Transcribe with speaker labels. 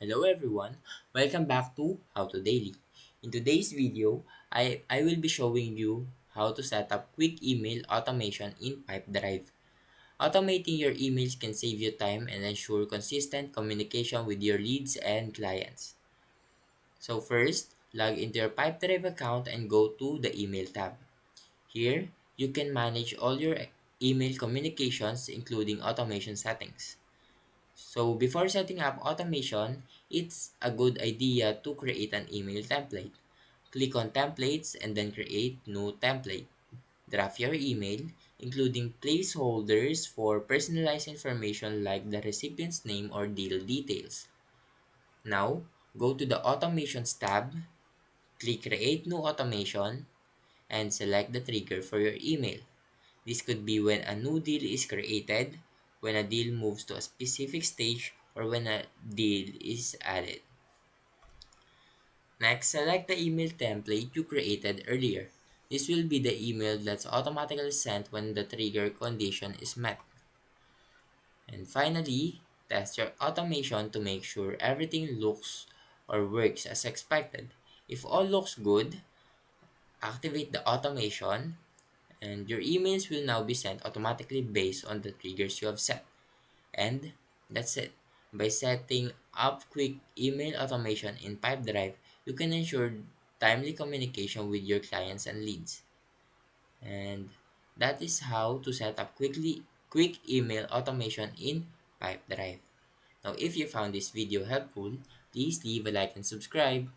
Speaker 1: Hello everyone, welcome back to How to Daily. In today's video, I will be showing you how to set up quick email automation in Pipedrive. Automating your emails can save you time and ensure consistent communication with your leads and clients. So first, log into your Pipedrive account and go to the email tab. Here, you can manage all your email communications including automation settings. So before setting up automation, it's a good idea to create an email template. Click on templates and then create new template. Draft your email, including placeholders for personalized information like the recipient's name or deal details. Now, go to the automations tab, click create new automation, and select the trigger for your email. This could be when a new deal is created, when a deal moves to a specific stage, or when a deal is added. Next, select the email template you created earlier. This will be the email that's automatically sent when the trigger condition is met. And finally, test your automation to make sure everything looks or works as expected. If all looks good, activate the automation and your emails will now be sent automatically based on the triggers you have set. And that's it. By setting up quick email automation in Pipedrive, you can ensure timely communication with your clients and leads. And that is how to set up quick email automation in Pipedrive. Now, if you found this video helpful, please leave a like and subscribe.